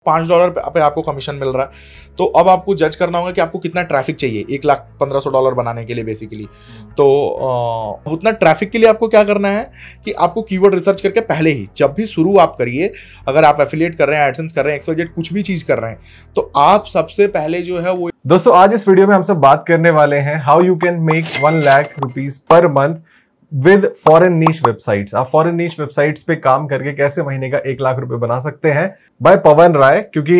$5 पे आपको कमीशन मिल रहा है। तो अब आपको जज करना होगा कि आपको कितना ट्रैफिक चाहिए $1,15,000 बनाने के लिए बेसिकली। तो उतना ट्रैफिक के लिए आपको क्या करना है कि आपको कीवर्ड रिसर्च करके पहले ही जब भी शुरू आप करिए, अगर आप एफिलिएट कर रहे हैं, एडसेंस कर रहे हैं, XYZ कुछ भी चीज कर रहे हैं, तो आप सबसे पहले जो है वो। दोस्तों आज इस वीडियो में हम सब बात करने वाले हैं how you can make 1 lakh rupees per month with foreign niche websites. आप फॉरेन नीश वेबसाइट्स पे काम करके कैसे महीने का 1 लाख रुपए बना सकते हैं, बाय पवन राय। क्योंकि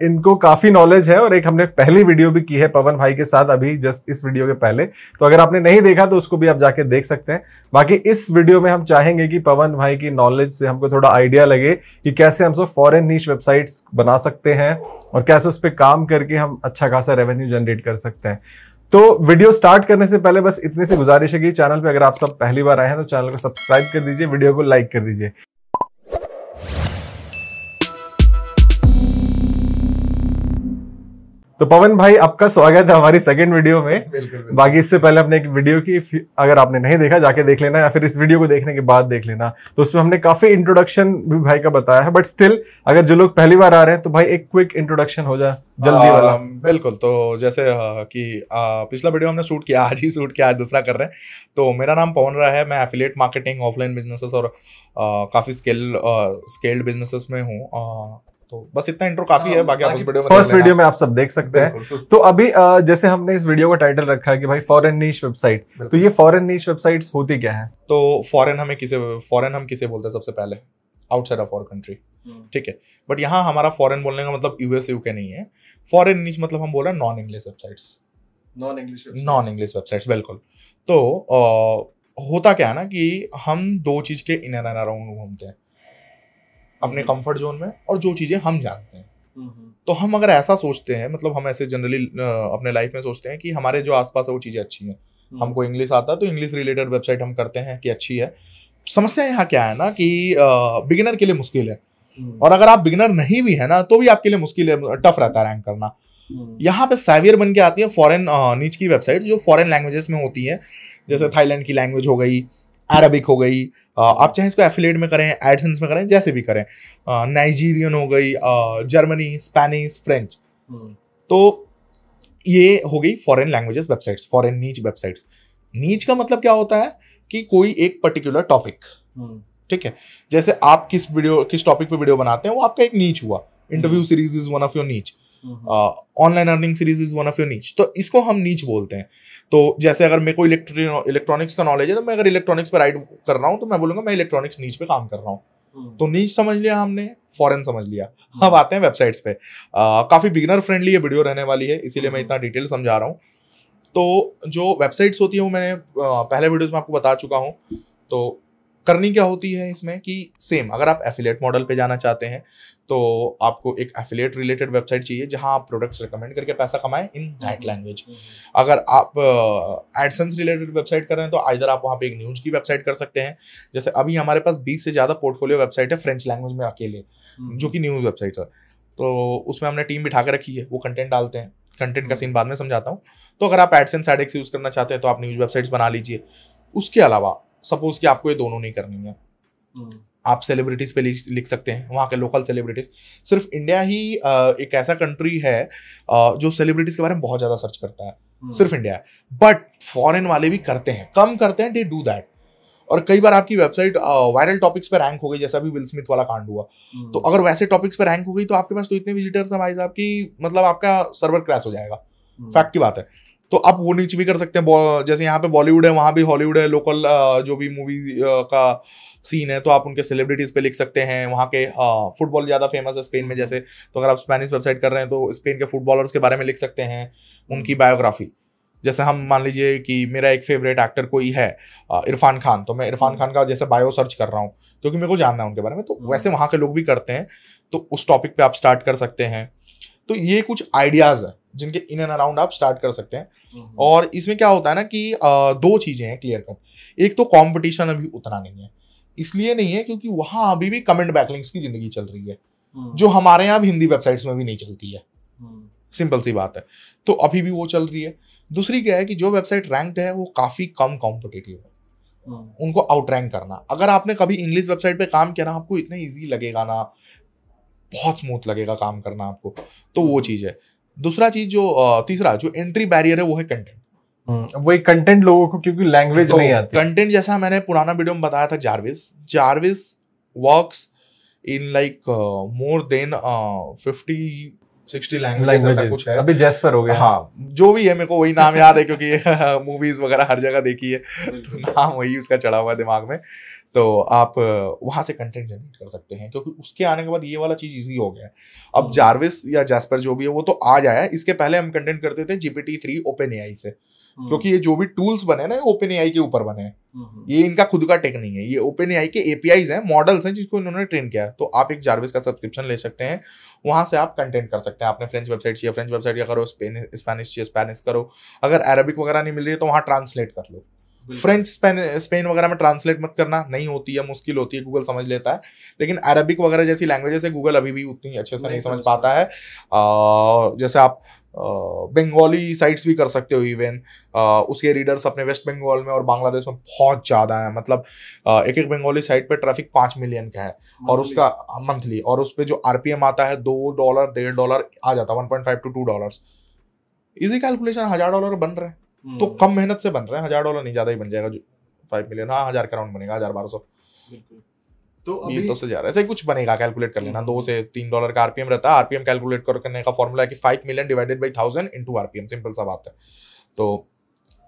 इनको काफी नॉलेज है और एक हमने पहली वीडियो भी की है पवन भाई के साथ अभी जस्ट इस वीडियो के पहले, तो अगर आपने नहीं देखा तो उसको भी आप जाके देख सकते हैं। बाकी इस वीडियो में हम चाहेंगे कि पवन भाई की नॉलेज से हमको थोड़ा आइडिया लगे कि कैसे हम सब फॉरेन नीश वेबसाइट्स बना सकते हैं और कैसे उस पर काम करके हम अच्छा खासा रेवेन्यू जनरेट कर सकते हैं। तो वीडियो स्टार्ट करने से पहले बस इतनी सी गुजारिश है कि चैनल पे अगर आप सब पहली बार आए हैं तो चैनल को सब्सक्राइब कर दीजिए, वीडियो को लाइक कर दीजिए। तो पवन भाई आपका स्वागत है हमारी सेकंड वीडियो में। बिल्कुल। बाकी इससे पहले हमने एक वीडियो की, अगर आपने नहीं देखा जाके देख लेना या फिर इस वीडियो को देखने के बाद देख लेना, तो उसमें हमने काफी इंट्रोडक्शन भी भाई का बताया है। बट स्टिल अगर जो लोग पहली बार आ रहे हैं तो भाई एक क्विक इंट्रोडक्शन हो जाए जल्दी वाला। बिल्कुल। तो जैसे कि पिछला वीडियो हमने शूट किया, आज ही शूट किया, आज दूसरा कर रहे हैं। तो मेरा नाम पवन राय है, मैं एफिलिएट मार्केटिंग, ऑफलाइन बिजनेसेस और काफी स्केल्ड बिजनेसेस में हूँ। तो बस इतना इंट्रो काफी है, बाकी आप उस वीडियो में फर्स्ट वीडियो में आप सब देख सकते हैं। तो अभी जैसे हमने इस वीडियो का टाइटल रखा है कि भाई फॉरेन नीश वेबसाइट, तो ये फॉरेन नीश वेबसाइट्स होती क्या है? तो फॉरेन हम किसे बोलते हैं? सबसे पहले आउटसाइड ऑफ आवर कंट्री, ठीक है। बट यहाँ हमारा फॉरेन बोलने का मतलब यूएस यूके नहीं है। फॉरेन नीश मतलब हम बोल रहे हैं नॉन इंग्लिश वेबसाइट्स, बिल्कुल। तो होता क्या है ना कि हम दो चीज के इन एंड अराउंड घूमते हैं, अपने कंफर्ट जोन में, और जो चीजें हम जानते हैं। तो हम अगर ऐसा सोचते हैं, मतलब हम ऐसे जनरली अपने लाइफ में सोचते हैं कि हमारे जो आसपास है वो चीजें अच्छी हैं। हमको इंग्लिश आता है तो इंग्लिश रिलेटेड वेबसाइट हम करते हैं कि अच्छी है। समस्या यहाँ क्या है ना कि बिगिनर के लिए मुश्किल है, और अगर आप बिगिनर नहीं भी है ना तो भी आपके लिए मुश्किल है, टफ रहता है रैंक करना। यहाँ पे सैवियर बन के आती है फॉरेन नीच की वेबसाइट जो फॉरेन लैंग्वेजेस में होती है, जैसे थाईलैंड की लैंग्वेज हो गई, अरबिक हो गई, आप चाहे इसको एफिलिएट में करें, एडसेंस में करें, जैसे भी करें, नाइजीरियन हो गई, जर्मनी, स्पेनिश, फ्रेंच। तो ये हो गई फॉरेन लैंग्वेजेस वेबसाइट्स, फॉरेन नीच वेबसाइट्स। नीच का मतलब क्या होता है कि कोई एक पर्टिकुलर टॉपिक, ठीक है। जैसे आप किस टॉपिक पे वीडियो बनाते हैं वो आपका एक नीच हुआ। Interview series is one of your नीच, online earning series is one of your नीच, तो इसको हम नीच बोलते हैं। तो जैसे अगर मेरे को इलेक्ट्रॉनिक्स का नॉलेज है, तो मैं अगर इलेक्ट्रॉनिक्स पे राइट कर रहा हूँ तो मैं बोलूंगा मैं इलेक्ट्रॉनिक्स नीच पे काम कर रहा हूँ। तो नीच समझ लिया हमने, फॉरेन समझ लिया। अब आते हैं वेबसाइट्स पे। काफी बिगिनर फ्रेंडली ये वीडियो रहने वाली है, इसीलिए मैं इतना डिटेल समझा रहा हूँ। तो जो वेबसाइट्स होती है वो मैंने पहले वीडियोस में आपको बता चुका हूँ। तो करनी क्या होती है इसमें कि सेम, अगर आप एफिलिएट मॉडल पे जाना चाहते हैं तो आपको एक एफिलिएट रिलेटेड वेबसाइट चाहिए जहां आप प्रोडक्ट्स रिकमेंड करके पैसा कमाएं इन दैट लैंग्वेज। अगर आप एडसेंस रिलेटेड वेबसाइट कर रहे हैं तो आइदर आप वहां पे एक न्यूज की वेबसाइट कर सकते हैं। जैसे अभी हमारे पास 20 से ज्यादा पोर्टफोलियो वेबसाइट है फ्रेंच लैंग्वेज में अकेले, जो कि न्यूज वेबसाइट है। तो उसमें हमने टीम बिठा के रखी है, वो कंटेंट डालते हैं। कंटेंट का सीन बाद में समझाता हूँ। तो अगर आप एडसेंस एडेक्स यूज करना चाहते हैं तो आप न्यूज वेबसाइट्स बना लीजिए। उसके अलावा सपोज कि आपको ये दोनों नहीं करनी है, आप सेलिब्रिटीज पे लिख सकते हैं, वहाँ के लोकल सेलिब्रिटीज। सिर्फ इंडिया ही एक ऐसा कंट्री है जो सेलिब्रिटीज के बारे में बहुत ज्यादा सर्च करता है, सिर्फ इंडिया है। बट फॉरेन वाले भी करते हैं, कम करते हैं, दे डू दैट। और कई बार आपकी वेबसाइट वायरल टॉपिक्स पे रैंक हो गई, जैसा अभी विल स्मिथ वाला कांड हुआ। तो अगर वैसे टॉपिक्स पे रैंक हो गई तो आपके पास तो इतने विजिटर्स हैं भाई साहब की मतलब आपका सर्वर क्रैश हो जाएगा। फैक्ट की बात है। तो आप वो नीच भी कर सकते हैं, जैसे यहाँ पे बॉलीवुड है, वहां भी हॉलीवुड है, लोकल जो भी मूवी का सीन है, तो आप उनके सेलिब्रिटीज पे लिख सकते हैं। वहाँ के फुटबॉल ज्यादा फेमस है स्पेन में, जैसे तो अगर आप स्पेनिश वेबसाइट कर रहे हैं तो स्पेन के फुटबॉलर्स के बारे में लिख सकते हैं, उनकी बायोग्राफी। जैसे हम मान लीजिए कि मेरा एक फेवरेट एक्टर कोई है इरफान खान, तो मैं इरफान खान का जैसे बायो सर्च कर रहा हूँ क्योंकि मेरे को जानना है उनके बारे में। तो वैसे वहाँ के लोग भी करते हैं, तो उस टॉपिक पे आप स्टार्ट कर सकते हैं। तो ये कुछ आइडियाज है जिनके इन एंड अराउंड आप स्टार्ट कर सकते हैं। और इसमें क्या होता है ना कि दो चीजें हैं क्लियर कट। एक तो कंपटीशन अभी उतना नहीं है, इसलिए नहीं है क्योंकि वहां अभी भी कमेंट बैकलिंक्स की जिंदगी चल रही है, जो हमारे यहाँ हिंदी वेबसाइट्स में भी नहीं चलती है। सिंपल सी बात है। तो अभी भी वो चल रही है। दूसरी क्या है कि जो वेबसाइट रैंक्ड है वो काफी कम कॉम्पिटिटिव है, उनको आउट रैंक करना। अगर आपने कभी इंग्लिश वेबसाइट पे काम किया ना, आपको इतना ईजी लगेगा ना, बहुत स्मूथ लगेगा काम करना आपको। तो वो चीज़ है। दूसरा चीज़ जो तीसरा जो एंट्री बैरियर है वो है कंटेंट। वही कंटेंट लोगों को, क्योंकि लैंग्वेज नहीं आती। कंटेंट जैसा मैंने पुराना वीडियो में बताया था, Jarvis works in like more than 50-60 languages ऐसा कुछ है। अभी जैस्पर हो गया। हाँ, जो भी है, मेरे को वही नाम याद है क्योंकि मूवीज वगैरह हर जगह देखी है, तो नाम वही उसका चढ़ा हुआ है दिमाग में। तो आप वहां से कंटेंट जनरेट कर सकते हैं, क्योंकि उसके आने के बाद ये वाला चीज इजी हो गया है। अब जारविस या जैस्पर जो भी है वो तो आ जाया है। इसके पहले हम कंटेंट करते थे GPT-3 OpenAI से, क्योंकि ये जो भी टूल्स बने ना OpenAI के ऊपर बने हैं। ये इनका खुद का टेक नहीं है, ये OpenAI के APIs हैं, मॉडल्स हैं जिसको इन्होंने ट्रेन किया है। तो आप एक जारविस का सब्सक्रिप्शन ले सकते हैं, वहां से आप कंटेंट कर सकते हैं। आपने फ्रेंच वेबसाइट चाहिए फ्रेंच वेबसाइट या करो, स्पेनिश चाहिए स्पेनिश करो, अगर अरबिक वगैरह नहीं मिल रही है तो वहां ट्रांसलेट कर लो। फ्रेंच स्पेन वगैरह में ट्रांसलेट मत करना, नहीं होती है, मुश्किल होती है, गूगल समझ लेता है। लेकिन अरबिक वगैरह जैसी लैंग्वेजेस है गूगल अभी भी उतनी अच्छे से नहीं समझ पाता है। जैसे आप बंगाली साइट्स भी कर सकते हो इवन, उसके रीडर्स अपने वेस्ट बंगाल में और बांग्लादेश में बहुत ज़्यादा है। मतलब एक एक बंगाली साइट पे ट्रैफिक 5 मिलियन का है, और उसका मंथली, और उस पर जो RPM आता है $2, $1.5 आ जाता है, 1.5 to $2। इजी कैलकुलेशन, $1000 बन रहे हैं, तो कम मेहनत से बन रहे हैं। $1000 नहीं, ज़्यादा ही बन जाएगा, जो 5 मिलियन, हाँ 1000 का राउंड बनेगा, 1000-1200। तो ये तो से जा रहा है, ऐसे ही कुछ बनेगा, कैलकुलेट कर लेना। $2 से $3 का RPM रहता है। RPM कैलकुलेट करने का फॉर्मूला है कि 5 million divided by 1000 into RPM, simple सा बात है। तो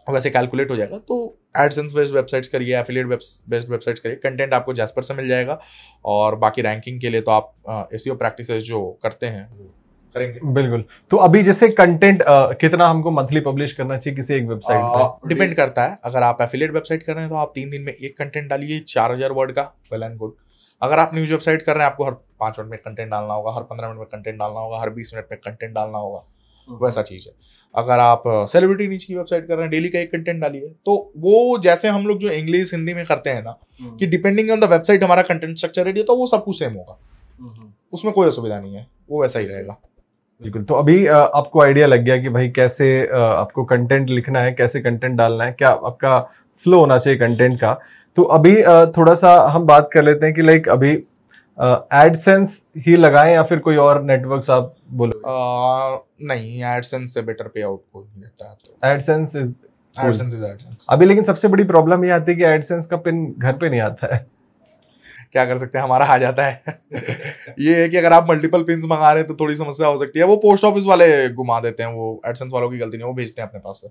वैसे कैलकुलेट हो जाएगा। तो एडसेंस बेस्ड वेबसाइट्स करिए, एफिलिएट बेस्ड वेबसाइट्स करिए। कंटेंट आपको जैस्पर से मिल जाएगा, और बाकी रैंकिंग के लिए तो आप SEO प्रैक्टिसेस जो करते हैं करेंगे। बिल्कुल। तो अभी जैसे कंटेंट कितना हमको मंथली पब्लिश करना चाहिए किसी एक वेबसाइट पे? डिपेंड करता है। अगर आप एफिलिएट वेबसाइट कर रहे हैं तो आप 3 दिन में एक कंटेंट डालिए 4000 वर्ड का, वेल एंड गुड। अगर आप न्यूज वेबसाइट कर रहे हैं, आपको हर 5 मिनट में कंटेंट डालना होगा, हर 15 मिनट में कंटेंट डालना होगा, हर 20 मिनट में कंटेंट डालना होगा, वैसा चीज़ है। अगर आप सेलिब्रिटी नीच की वेबसाइट कर रहे हैं, डेली का एक कंटेंट डालिए। तो वो जैसे हम लोग जो इंग्लिश हिंदी में करते हैं ना, कि डिपेंडिंग ऑन द वेबसाइट हमारा कंटेंट स्ट्रक्चर रेडी है, तो वो सब कुछ सेम होगा, उसमें कोई असुविधा नहीं है, वो वैसा ही रहेगा। बिल्कुल। तो अभी आपको आइडिया लग गया कि भाई कैसे आपको कंटेंट लिखना है, कैसे कंटेंट डालना है, क्या आपका फ्लो होना चाहिए कंटेंट का। तो अभी थोड़ा सा हम बात कर लेते हैं कि लाइक अभी एडसेंस ही लगाएं या फिर कोई और नेटवर्क्स आप बोलो? नहीं, एडसेंस से बेटर पे आउट कोई नहीं देता है। तो एडसेंस इज एडसेंस अभी, लेकिन सबसे बड़ी प्रॉब्लम ये आती है कि एडसेंस का पिन घर पे नहीं आता है। क्या कर सकते हैं, हमारा आ जाता है। ये है कि अगर आप मल्टीपल पिन्स मंगा रहे हैं तो थोड़ी समस्या हो सकती है। वो पोस्ट ऑफिस वाले घुमा देते हैं, वो एडसेंस वालों की गलती नहीं, वो भेजते हैं अपने पास से।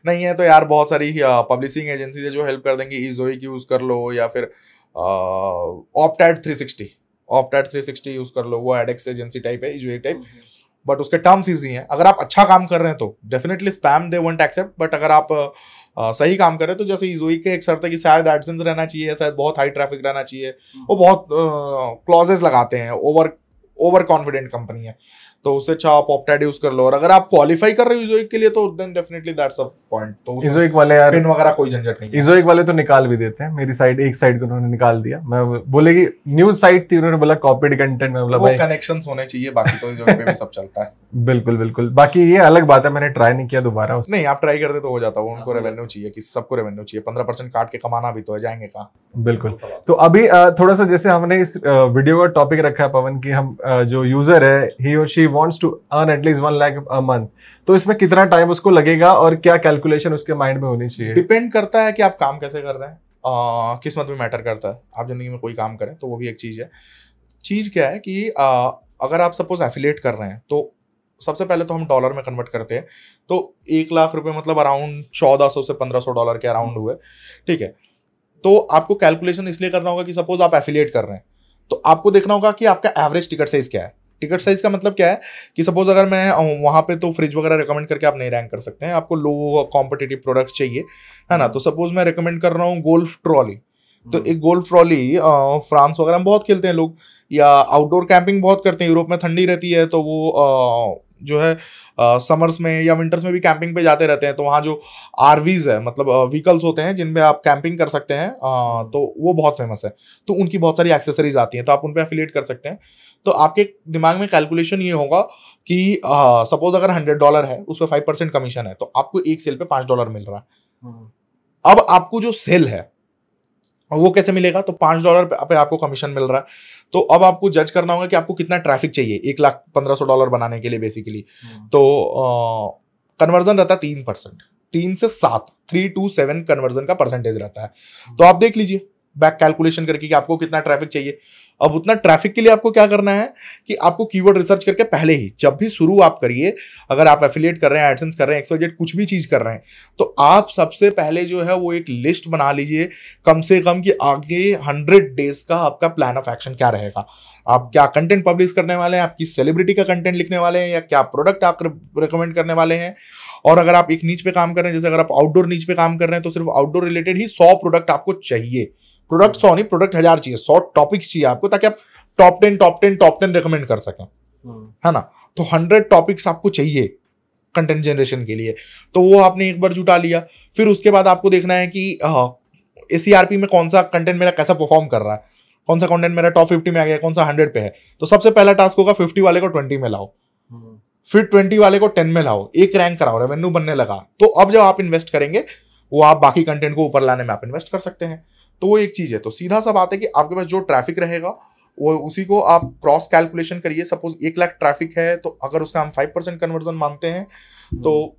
नहीं है तो यार बहुत सारी पब्लिशिंग एजेंसी है जो हेल्प कर देंगी। इजोइक यूज कर लो, या फिर ऑप्टैट 360 यूज कर लो। वो एडेक्स एजेंसी टाइप है, इजोइक टाइप, बट उसके टर्म्स ईजी हैं। अगर आप अच्छा काम कर रहे हैं तो definitely spam they won't accept, but अगर आप सही काम कर रहे हैं तो जैसे इजोइक के एक शर्त है कि शायद एडसेंस रहना चाहिए, शायद बहुत हाई ट्रैफिक रहना चाहिए। वो बहुत क्लॉजेस लगाते हैं, ओवर कॉन्फिडेंट कंपनी है, तो उससे अच्छा आप ऑप्टैट यूज कर लो। और अगर आप क्वालिफाई कर रहे हो इजोइक के लिए तो then definitely that's a point. तो इजोइक वाले यार पिन वगैरह कोई झंझट नहीं है। इजोइक वाले तो निकाल भी देते हैं। मेरी साइड, एक साइड को उन्होंने निकाल दिया। मैं बोलेगी न्यूज साइट थी, उन्होंने बोला कॉपीड कंटेंट में, बोला भाई कनेक्शंस होने चाहिए, बाकी तो इजोइक पे भी सब चलता है। बिल्कुल बिल्कुल। बाकी ये अलग बात है, मैंने ट्राई नहीं किया दोबारा। नहीं, आप ट्राई करते तो हो जाता। वो उनको रेवेन्यू चाहिए, कि सबको रेवेन्यू चाहिए, 15% काट के कमाना भी तो है, जाएंगे कहाँ। बिल्कुल। तो अभी थोड़ा सा जैसे हमने इस वीडियो का टॉपिक रखा है पवन, कि हम जो यूजर है ही और she wants to earn at least 1 lakh a month, तो इसमें कितना टाइम उसको लगेगा और क्या कैलकुलेशन उसके माइंड में होनी चाहिए? डिपेंड करता है कि आप काम कैसे कर रहे हैं। किस्मत भी मैटर करता है। आप जिंदगी में कोई काम करें तो वो भी एक चीज है। चीज क्या है कि अगर आप सपोज एफिलिएट कर रहे हैं तो सबसे पहले तो हम डॉलर में कन्वर्ट करते हैं। तो 1 लाख रुपए मतलब अराउंड $1400 से $1500 के अराउंड हुए, ठीक है। तो आपको कैलकुलेशन इसलिए करना होगा कि सपोज आप एफिलिएट कर रहे हैं तो आपको देखना होगा कि आपका एवरेज टिकट साइज क्या है। टिकट साइज का मतलब क्या है कि सपोज अगर मैं वहां पे तो फ्रिज वगैरह रिकमेंड करके आप नहीं रैंक कर सकते हैं, आपको लो कॉम्पिटिटिव प्रोडक्ट चाहिए, है ना। तो सपोज मैं रिकमेंड कर रहा हूँ गोल्फ ट्रॉली। तो एक गोल्फ ट्रॉली फ्रांस वगैरह में बहुत खेलते हैं लोग, या आउटडोर कैंपिंग बहुत करते हैं। यूरोप में ठंडी रहती है तो वो जो है समर्स में या विंटर्स में भी कैंपिंग पे जाते रहते हैं। तो वहाँ जो आरवीज है, मतलब व्हीकल्स होते हैं जिनमें आप कैंपिंग कर सकते हैं, तो वो बहुत फेमस है। तो उनकी बहुत सारी एक्सेसरीज आती हैं, तो आप उन पर एफिलिएट कर सकते हैं। तो आपके दिमाग में कैलकुलेशन ये होगा कि सपोज अगर $100 है, उस पर 5% कमीशन है, तो आपको एक सेल पे $5 मिल रहा है। अब आपको जो सेल है और वो कैसे मिलेगा? तो $5 पे आपको कमीशन मिल रहा है। तो अब आपको जज करना होगा कि आपको कितना ट्रैफिक चाहिए $1,15,000 बनाने के लिए बेसिकली। तो कन्वर्जन रहता है 3%, 3 से 7, 3 to 7 कन्वर्जन का परसेंटेज रहता है। तो आप देख लीजिए बैक कैलकुलेशन करके कि आपको कितना ट्रैफिक चाहिए। अब उतना ट्रैफिक के लिए आपको क्या करना है कि आपको कीवर्ड रिसर्च करके पहले ही, जब भी शुरू आप करिए, अगर आप एफिलिएट कर रहे हैं, एडसेंस कर रहे हैं, XYZ कुछ भी चीज कर रहे हैं, तो आप सबसे पहले जो है वो एक लिस्ट बना लीजिए कम से कम कि आगे 100 डेज का आपका प्लान ऑफ एक्शन क्या रहेगा। आप क्या कंटेंट पब्लिश करने वाले हैं, आपकी सेलिब्रिटी का कंटेंट लिखने वाले हैं, या क्या प्रोडक्ट आप रिकमेंड करने वाले हैं। और अगर आप एक नीच पे काम कर रहे हैं, जैसे अगर आप आउटडोर नीच पे काम कर रहे हैं, तो सिर्फ आउटडोर रिलेटेड ही 100 प्रोडक्ट आपको चाहिए। प्रोडक्ट 100 नहीं, प्रोडक्ट 1000 चाहिए, 100 टॉपिक्स चाहिए आपको, ताकि आप टॉप 10 रिकमेंड कर सकें, है ना। तो 100 टॉपिक्स आपको चाहिए कंटेंट जनरेशन के लिए। तो वो आपने एक बार जुटा लिया। फिर उसके बाद आपको देखना है कि ACRP में कौन सा कंटेंट मेरा कैसा परफॉर्म कर रहा है, कौन सा कंटेंट मेरा टॉप 50 में आ गया, कौन सा 100 पे है। तो सबसे पहला टास्क होगा 50 वाले को 20 में लाओ, फिर 20 वाले को 10 में लाओ, एक रैंक कराओ, रेवेन्यू बनने लगा। तो अब जब आप इन्वेस्ट करेंगे, वो आप बाकी कंटेंट को ऊपर लाने में आप इन्वेस्ट कर सकते हैं। तो वो एक चीज है। तो सीधा सा बात है कि आपके पास जो ट्रैफिक रहेगा वो उसी को आप क्रॉस कैलकुलेशन करिए। सपोज 1 लाख ट्रैफिक है, तो अगर उसका हम 5% कन्वर्जन मानते हैं, तो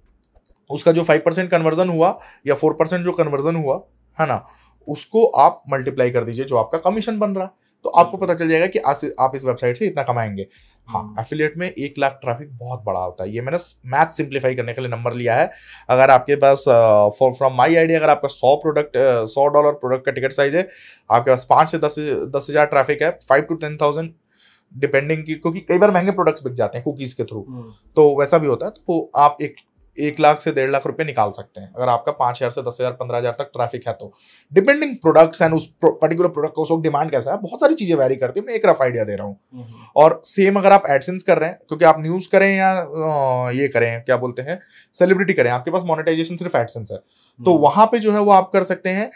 उसका जो 5% कन्वर्जन हुआ या 4% जो कन्वर्जन हुआ, है ना, उसको आप मल्टीप्लाई कर दीजिए जो आपका कमीशन बन रहा है। तो आपको पता चल जाएगा कि आप इस वेबसाइट से इतना कमाएंगे। हाँ, एफिलिएट में 1 लाख ट्रैफिक बहुत बड़ा होता है। ये मैंने मैथ सिंप्लीफाई करने के लिए नंबर लिया है। अगर आपके पास फ्रॉम माई आइडिया, अगर आपका $100 प्रोडक्ट का टिकट साइज है, आपके पास 5 से 10 हज़ार ट्रैफिक है, 5 to 10,000 डिपेंडिंग की, क्योंकि कई बार महंगे प्रोडक्ट्स बिक जाते हैं कुकीज के थ्रू, तो वैसा भी होता है। तो आप 1 लाख से 1.5 लाख रुपए निकाल सकते हैं अगर आपका 5,000 से 10,000 15,000 तक ट्रैफिक है। तो डिपेंडिंग प्रोडक्ट्स एंड उस पर्टिकुलर प्रोडक्ट का उस वक्त डिमांड कैसा है, बहुत सारी चीजें वैरी करती है। मैं एक रफ आइडिया दे रहा हूँ। और सेम अगर आप एडसेंस कर रहे हैं, क्योंकि आप न्यूज करें या ये करें, क्या बोलते हैं, सेलिब्रिटी करें, आपके पास मोनेटाइजेशन सिर्फ एडसेंस है, तो वहां पे जो है वो आप कर सकते हैं।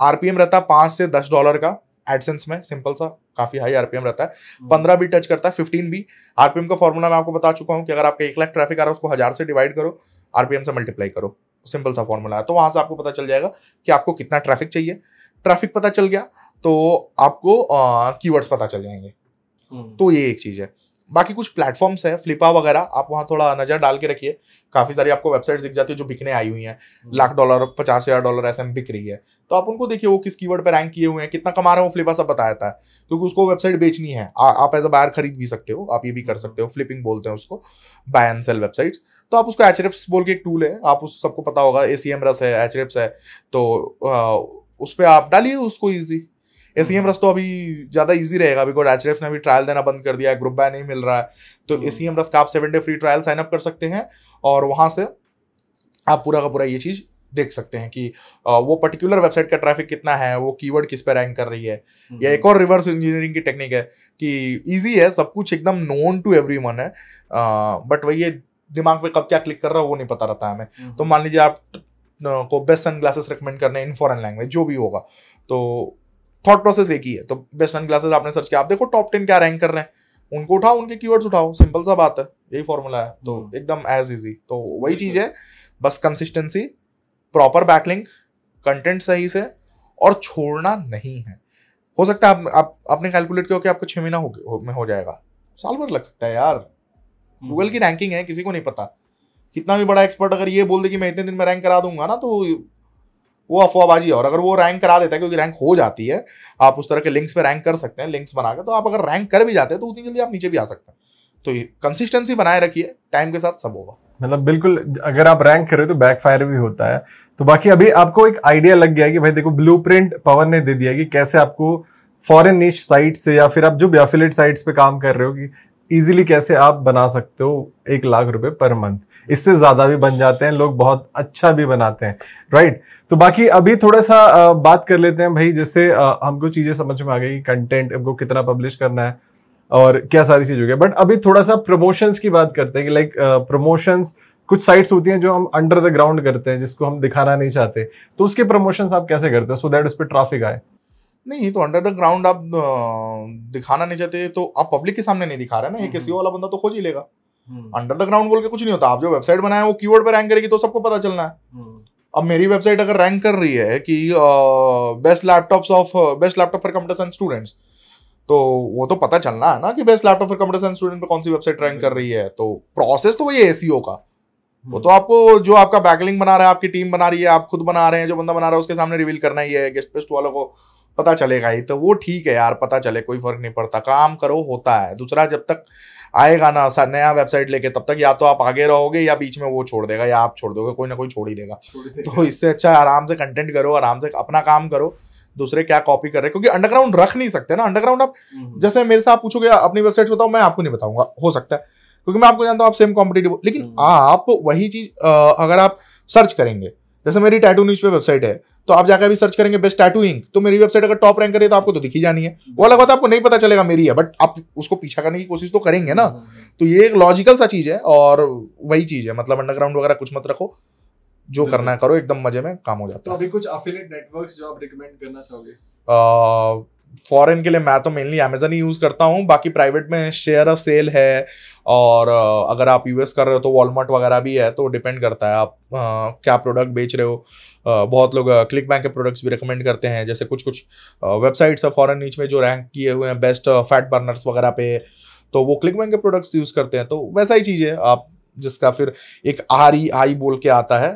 RPM रहता है $5 से $10 का एडसेंस में, सिंपल सा, काफी हाई RPM रहता है। 15 भी टच करता है, 15 भी। RPM का फॉर्मूला मैं आपको बता चुका हूँ कि अगर आपका 1 लाख ट्रैफिक आ रहा है, उसको 1000 से डिवाइड करो, RPM से मल्टीप्लाई करो, सिंपल सा फॉर्मूला है। तो वहां से आपको पता चल जाएगा कि आपको कितना ट्रैफिक चाहिए। ट्रैफिक पता चल गया तो आपको कीवर्ड्स पता चल जाएंगे। तो ये एक चीज है। बाकी कुछ प्लेटफॉर्म्स है, फ्लिपा वगैरह, आप वहां थोड़ा नजर डाल के रखिए। काफी सारी आपको वेबसाइट्स दिख जाती है जो बिकने आई हुई हैं, $1,00,000 $50,000 ऐसे में बिक रही है। तो आप उनको देखिए वो किस कीवर्ड पे रैंक किए हुए हैं, कितना कमा रहे हो, फ्लिपा सब बता देता है, क्योंकि उसको वेबसाइट बेचनी है। आप एज अ बायर खरीद भी सकते हो, आप ये भी कर सकते हो, फ्लिपिंग बोलते हैं उसको, बाय एंड सेल वेबसाइट्स। तो आप उसको Ahrefs बोल के एक टूल है, आप उस सबको पता होगा, ACMRus है, Ahrefs है, तो उस पर आप डालिए उसको ईजी। ACMRus तो अभी ज्यादा इजी रहेगा, बिकॉज Ahrefs ने भी ट्रायल देना बंद कर दिया है, ग्रुप बाय नहीं मिल रहा है। तो ACMRus का आप 7 day free trial sign up कर सकते हैं, और वहां से आप पूरा का पूरा ये चीज देख सकते हैं कि वो पर्टिकुलर वेबसाइट का ट्रैफिक कितना है, वो कीवर्ड किस पे रैंक कर रही है। या एक और रिवर्स इंजीनियरिंग की टेक्निक है कि इजी है, सब कुछ एकदम नोन टू एवरीवन है, बट वही ये दिमाग पे कब क्या क्लिक कर रहा है वो नहीं पता रहता हमें। तो मान लीजिए आप को बेस्ट सनग्लासेस रिकमेंड करने इन फॉरेन लैंग्वेज, जो भी होगा, तो थॉट प्रोसेस एक ही है। तो बेस्ट सनग्लासेस आपने सर्च किया, आप देखो टॉप 10 क्या रैंक कर रहे हैं, उनको उठाओ, उनके कीवर्ड्स उठाओ, सिंपल सा बात है, यही फॉर्मूला है। तो एकदम एज इजी। तो वही चीज है, बस कंसिस्टेंसी, प्रॉपर बैकलिंक, कंटेंट सही से, और छोड़ना नहीं है। हो सकता है आप आपने कैलकुलेट किया कि आपको 6 महीना में हो जाएगा, साल भर लग सकता है यार। गूगल की रैंकिंग है, किसी को नहीं पता। कितना भी बड़ा एक्सपर्ट अगर ये बोल दे कि मैं इतने दिन में रैंक करा दूंगा ना, तो वो अफवाहबाजी है। और अगर वो रैंक करा देता है, क्योंकि रैंक हो जाती है, आप उस तरह के लिंक्स पे रैंक कर सकते हैं, लिंक्स बनाकर। तो आप अगर रैंक कर भी जाते हैं तो उतनी जल्दी आप नीचे भी आ सकते हैं। तो ये कंसिस्टेंसी बनाए रखिए, टाइम के साथ सब होगा। मतलब बिल्कुल, अगर आप रैंक करें तो बैकफायर भी होता है। तो बाकी अभी आपको एक आइडिया लग गया है कि भाई देखो, ब्लूप्रिंट पवन ने दे दिया कि कैसे आपको फॉरेन निश साइट से, या फिर आप जो भी एफिलिएट साइट्स पे काम कर रहे हो, कि इजीली कैसे आप बना सकते हो 1 लाख रुपए पर मंथ। इससे ज्यादा भी बन जाते हैं लोग, बहुत अच्छा भी बनाते हैं, राइट। तो बाकी अभी थोड़ा सा बात कर लेते हैं भाई, जैसे हमको चीजें समझ में आ गई, कंटेंट हमको कितना पब्लिश करना है और क्या सारी चीज हो गया। बट अभी थोड़ा सा प्रमोशंस की बात करते हैं कि लाइक प्रमोशंस, कुछ साइट्स होती हैं जो हम अंडर द ग्राउंड करते हैं, जिसको हम दिखाना नहीं चाहते, तो उसके प्रमोशंस आप कैसे करते हो सो दैट उस पर ट्रैफिक आए? नहीं, तो अंडर द ग्राउंड आप दिखाना नहीं चाहते तो आप पब्लिक के सामने नहीं दिखा रहे ना, ये किसी वाला बंदा तो खोज ही लेगा। अंडर द ग्राउंड बोल के कुछ नहीं होता। आप जो वेबसाइट बनाए वो कीवर्ड पे रैंक करेगी तो सबको पता चलना है। अब मेरी वेबसाइट अगर रैंक कर रही है कि best laptop for computer science students, तो वो तो पता चलना है ना कि best laptop for computer science student पे कौन सी वेबसाइट रैंक कर रही है। तो प्रोसेस तो वही है एसईओ का। वो तो आपको जो आपका बैकलिंक बना रहा है, आपकी टीम बना रही है, आप खुद बना रहे हैं, जो बंदा बना रहा है उसके सामने रिवील करना ही है, गेस्ट पेस्ट वालों को पता चलेगा ही। तो वो ठीक है यार, पता चले, कोई फर्क नहीं पड़ता, काम करो, होता है। दूसरा, जब तक आएगा ना नया वेबसाइट लेके, तब तक या तो आप आगे रहोगे या बीच में वो छोड़ देगा या आप छोड़ दोगे, कोई ना कोई छोड़ ही देगा। तो इससे अच्छा आराम से कंटेंट करो, आराम से अपना काम करो, दूसरे क्या कॉपी कर रहे हैं, क्योंकि अंडरग्राउंड रख नहीं सकते ना। अंडरग्राउंड आप जैसे मेरे से आप पूछोगे अपनी वेबसाइट बताओ, मैं आपको नहीं बताऊंगा, हो सकता है, क्योंकि मैं आपको जानता हूँ आप सेम कॉम्पिटिटिव। लेकिन आप वही चीज अगर आप सर्च करेंगे, जैसे मेरी टैटू न्यूज पे वेबसाइट है, तो आप जाकर भी सर्च करेंगे बेस्ट टैटू इंक, तो मेरी वेबसाइट अगर टॉप रैंक करे तो आपको तो दिखी जानी है। वो अलग बात है, आपको नहीं पता चलेगा मेरी है, बट आप उसको पीछा करने की कोशिश तो करेंगे ना। तो ये एक लॉजिकल सा चीज है, और वही चीज है, मतलब अंडरग्राउंड वगैरह कुछ मत रखो, जो करना है करो, एकदम मजे में काम हो जाता है। तो अभी कुछ अफिलिएट नेटवर्क्स जो आप रिकमेंड करना चाहोगे? फॉरेन के लिए मैं तो मेनली अमेजन ही यूज करता हूँ, बाकी प्राइवेट में शेयर ऑफ सेल है, और अगर आप यूएस कर रहे हो तो वॉलमार्ट वगैरह भी है। तो डिपेंड करता है आप क्या प्रोडक्ट बेच रहे हो। बहुत लोग क्लिक बैंक के प्रोडक्ट्स भी रिकमेंड करते हैं, जैसे कुछ वेबसाइट्स है फॉरेन नीच में जो रैंक किए हुए हैं बेस्ट फैट बर्नर्स वगैरह पे, तो वो क्लिक बैंक के प्रोडक्ट्स यूज करते हैं। तो वैसा ही चीज़ है, आप जिसका फिर एक REI बोल के आता है,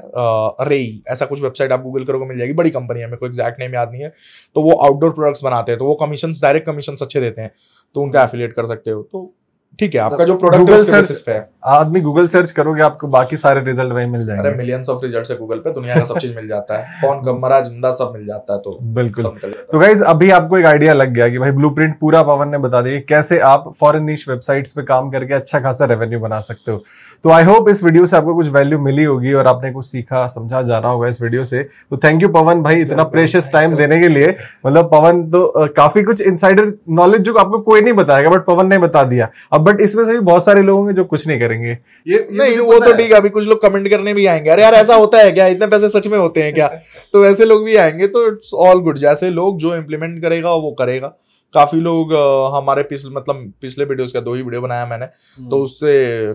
रेई, ऐसा कुछ वेबसाइट आप गूगल करोगे मिल जाएगी, बड़ी कंपनी है, मेरे को एग्जैक्ट नेम याद नहीं है। तो वो आउटडोर प्रोडक्ट्स बनाते हैं, तो वो कमीशन, डायरेक्ट कमीशन अच्छे देते हैं, तो उनका एफिलिएट कर सकते हो। तो ठीक है, आपका जो प्रोडक्ट है उसके बेसिस पे है। आदमी गूगल सर्च करोगे आपको बाकी सारे रिजल्ट वहीं मिल जाएंगे। अरे मिलियंस ऑफ रिजल्ट्स है गूगल पे, दुनिया का सब चीज मिल जाता है, कौन कब मरा जिंदा सब मिल जाता है। तो बिल्कुल। तो गाइस अभी आपको एक आइडिया लग गया कि भाई ब्लूप्रिंट पूरा पवन ने बता दिया कैसे आप फॉरेन नीश वेबसाइट्स पे काम करके अच्छा खासा रेवेन्यू बना सकते हो। तो आई होप इस वीडियो से आपको कुछ वैल्यू मिली होगी और आपने कुछ सीखा समझा जाना होगा इस वीडियो से। तो थैंक यू पवन भाई इतना प्रेशियस टाइम देने के लिए। मतलब पवन तो काफी कुछ इनसाइडर नॉलेज जो आपको कोई नहीं बताएगा, बट पवन ने बता दिया। अब बट इसमें से भी बहुत सारे लोग होंगे जो कुछ नहीं करेंगे। ये नहीं, वो तो ठीक है, अभी कुछ लोग कमेंट करने भी आएंगे, अरे यार ऐसा होता है क्या, इतने पैसे सच में होते हैं क्या, तो ऐसे लोग भी आएंगे। तो इट्स ऑल गुड, जैसे लोग जो इम्प्लीमेंट करेगा वो करेगा। काफी लोग हमारे पिछले वीडियोस का 2 ही वीडियो बनाया मैंने, तो उससे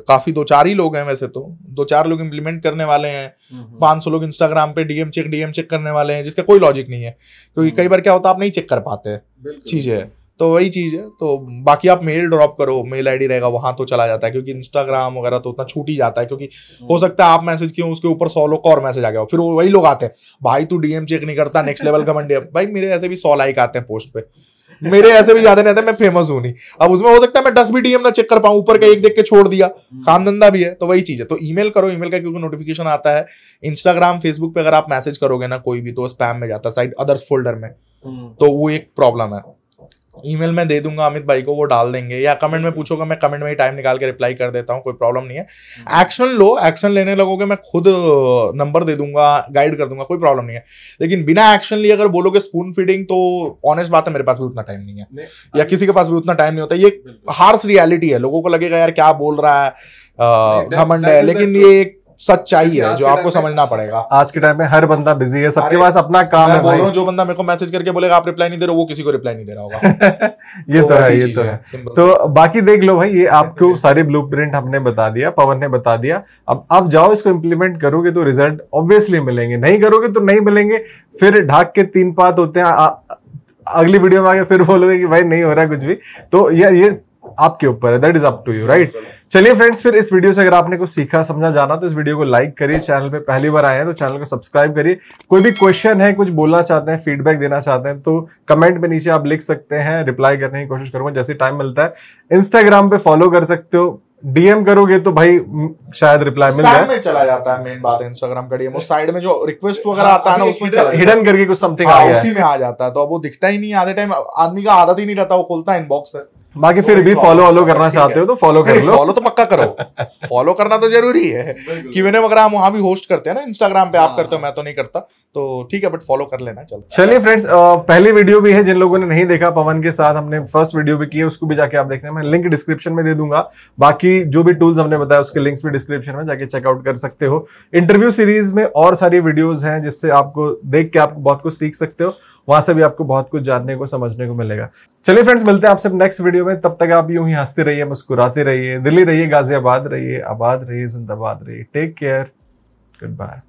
काफी 2-4 ही लोग हैं, वैसे तो 2-4 लोग इम्प्लीमेंट करने वाले हैं। 500 लोग इंस्टाग्राम पे डीएम चेक करने वाले हैं, जिसका कोई लॉजिक नहीं है, क्योंकि कई बार क्या होता है आप नहीं चेक कर पाते चीजें। तो वही चीज है। तो बाकी आप मेल ड्रॉप करो, मेल आईडी रहेगा वहां तो चला जाता है, क्योंकि इंस्टाग्राम वगैरह तो उतना छूट ही जाता है, क्योंकि हो सकता है आप मैसेज किए उसके ऊपर 100 लोग का और मैसेज आ गया हो, फिर वही लोग आते हैं भाई तू डीएम चेक नहीं करता, नेक्स्ट लेवल का मंडे। भाई मेरे ऐसे भी 100 लाइक आते हैं पोस्ट पे, मेरे ऐसे भी ज्यादा नहीं आते, मैं फेमस हूं नहीं। अब उसमें हो सकता है मैं 10 भी डीएम ना चेक कर पाऊं, ऊपर का एक देख के छोड़ दिया, काम धंधा भी है। तो वही चीज है। तो ईमेल करो, ईमेल का क्योंकि नोटिफिकेशन आता है। इंस्टाग्राम फेसबुक पे अगर आप मैसेज करोगे ना कोई भी, तो स्पैम में जाता है, साइड अदर्स फोल्डर में, तो वो एक प्रॉब्लम है। ईमेल में दे दूंगा अमित भाई को, वो डाल देंगे, या कमेंट में पूछोगे, मैं कमेंट में ही टाइम निकाल के रिप्लाई कर देता हूँ, कोई प्रॉब्लम नहीं है। एक्शन लो, एक्शन लेने लगोगे मैं खुद नंबर दे दूंगा, गाइड कर दूंगा, कोई प्रॉब्लम नहीं है। लेकिन बिना एक्शन लिए अगर बोलोगे स्पून फीडिंग, तो ऑनेस्ट बात है मेरे पास भी उतना टाइम नहीं है, या किसी के पास भी उतना टाइम नहीं होता। ये हार्श रियलिटी है, लोगों को लगेगा यार क्या बोल रहा है, घमंड है, लेकिन ये एक सच्चाई है जो आपको समझना पड़ेगा। आज के टाइम में हर बंदा बिजी है, सबके पास अपना काम है। बोल रहा हूं, जो बंदा मेरे को मैसेज करके बोलेगा आप रिप्लाई नहीं दे रहे हो, वो किसी को रिप्लाई नहीं दे रहा होगा। ये तो है, ये तो है। तो बाकी देख लो भाई, ये आपको सारे ब्लूप्रिंट हमने बता दिया, पवन ने बता दिया। अब आप जाओ इसको इम्प्लीमेंट करोगे तो रिजल्ट ऑब्वियसली मिलेंगे, नहीं करोगे तो नहीं मिलेंगे। फिर ढाक के 3 पात होते हैं, अगली वीडियो में आके फिर बोलोगे कि भाई नहीं हो रहा कुछ भी। तो ये आपके ऊपर है, that is up to you, right. चलिए फ्रेंड्स, फिर इस वीडियो से अगर आपने कुछ सीखा समझा जाना तो इस वीडियो को लाइक करिए, चैनल पे पहली बार आए हैं तो चैनल को सब्सक्राइब करिए। कोई भी क्वेश्चन है, कुछ बोलना चाहते हैं, फीडबैक देना चाहते हैं, तो कमेंट में नीचे आप लिख सकते हैं, रिप्लाई करने की कोशिश करूंगा जैसे टाइम मिलता है। इंस्टाग्राम पे फॉलो कर सकते हो, डीएम करोगे तो भाई शायद रिप्लाई मिल जाए। में चला जाता है, मेन बात है इंस्टाग्राम का डीएम, उस साइड में जो रिक्वेस्ट वगैरह आता है ना उसमें चला हिडन करके कुछ समथिंग आ गया, उसी में आ जाता है, तो अब वो दिखता ही नहीं है। आधे टाइम आदमी का आदत ही नहीं रहता, वो खोलता है इनबॉक्स से। बाकी फिर भी फॉलो करना चाहते हो तो फॉलो कर लो, फॉलो तो पक्का करो, फॉलो करना तो जरूरी है। Q&A वगैरह हम वहां भी होस्ट करते हैं ना इंस्टाग्राम पे, आप करते हो, मैं तो नहीं करता, तो ठीक है, बट फॉलो कर लेना। चलिए फ्रेंड्स, पहली वीडियो भी है, जिन लोगों ने नहीं देखा पवन के साथ हमने फर्स्ट वीडियो भी की है, उसको भी जाके आप देखना, मैं लिंक डिस्क्रिप्शन में दे दूंगा। बाकी जो भी टूल्स हमने बताया उसके लिंक्स भी डिस्क्रिप्शन में जाके चेकआउट कर सकते हो। इंटरव्यू सीरीज में और सारी वीडियोस हैं जिससे आपको देख के आप बहुत कुछ सीख सकते हो, वहां से भी आपको बहुत कुछ जानने को समझने को मिलेगा। चलिए फ्रेंड्स, मिलते हैं आपसे नेक्स्ट वीडियो में, तब तक आप यूं ही हंसते रहिए, मुस्कुराते रहिए, दिल्ली रहिए, गाजियाबाद रहिए, आबाद रहिए, जिंदाबाद रहिए। Take care, good bye.